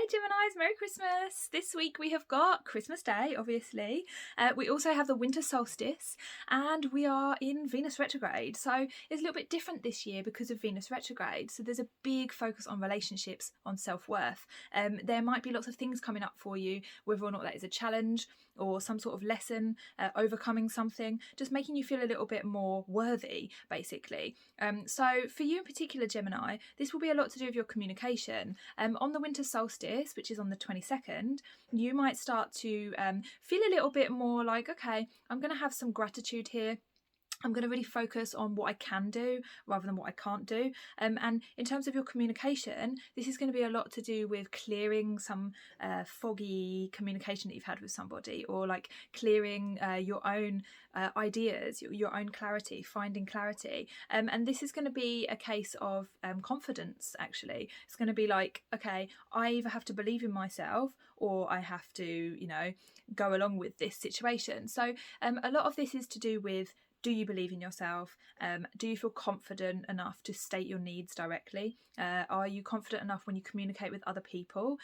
Hey Geminis, Merry Christmas! This week we have got Christmas Day, obviously. We also have the winter solstice and we are in Venus retrograde. So it's a little bit different this year because of Venus retrograde. So there's a big focus on relationships, on self-worth. There might be lots of things coming up for you, whether or not that is a challenge or some sort of lesson, overcoming something, just making you feel a little bit more worthy, basically. So for you in particular, Gemini, this will be a lot to do with your communication. On the winter solstice, which is on the 22nd, you might start to feel a little bit more like, okay, I'm going to have some gratitude here. I'm going to really focus on what I can do rather than what I can't do. And in terms of your communication, this is going to be a lot to do with clearing some foggy communication that you've had with somebody, or like clearing your own ideas, your own clarity, finding clarity. And this is going to be a case of confidence, actually. It's going to be like, okay, I either have to believe in myself or I have to, go along with this situation. So a lot of this is to do with, do you believe in yourself? Do you feel confident enough to state your needs directly? Are you confident enough when you communicate with other people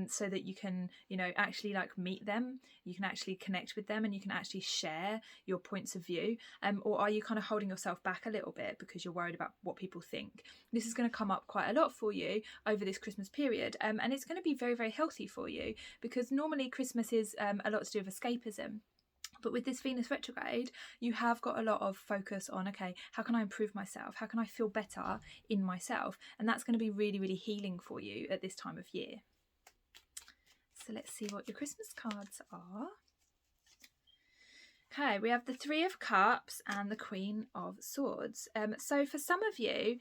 so that you can, actually meet them, you can actually connect with them and you can actually share your points of view? Or are you kind of holding yourself back a little bit because you're worried about what people think? This is going to come up quite a lot for you over this Christmas period. And it's going to be very, very healthy for you, because normally Christmas is a lot to do with escapism. But with this Venus retrograde, you have got a lot of focus on, okay, how can I improve myself? How can I feel better in myself? And that's going to be really, really healing for you at this time of year. So let's see what your Christmas cards are. Okay, we have the Three of Cups and the Queen of Swords. So for some of you,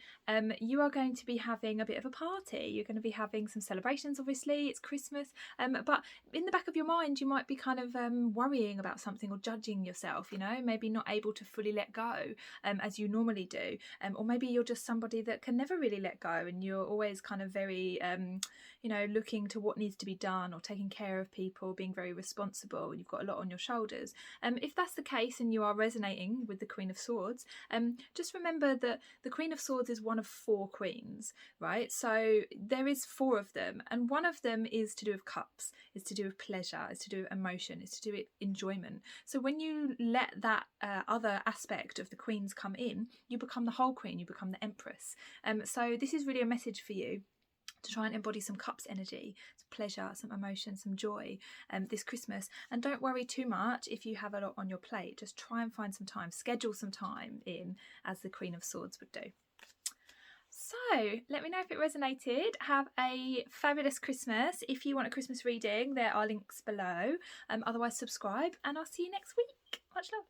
you are going to be having a bit of a party. You're going to be having some celebrations, obviously, it's Christmas. But in the back of your mind, you might be kind of worrying about something or judging yourself, maybe not able to fully let go as you normally do. Or maybe you're just somebody that can never really let go and you're always kind of very, looking to what needs to be done or taking care of people, being very responsible. You've got a lot on your shoulders. If that's the case and you are resonating with the Queen of Swords, just remember that the Queen of Swords is one of 4 queens, right? So there is 4 of them, and one of them is to do with cups, is to do with pleasure, is to do with emotion, is to do with enjoyment. So when you let that other aspect of the queens come in, you become the whole queen, you become the empress. So this is really a message for you to try and embody some cups energy, some pleasure, some emotion, some joy this Christmas. And don't worry too much if you have a lot on your plate. Just try and find some time, schedule some time in, as the Queen of Swords would do. So let me know if it resonated. Have a fabulous Christmas. If you want a Christmas reading, there are links below. Otherwise, subscribe and I'll see you next week. Much love.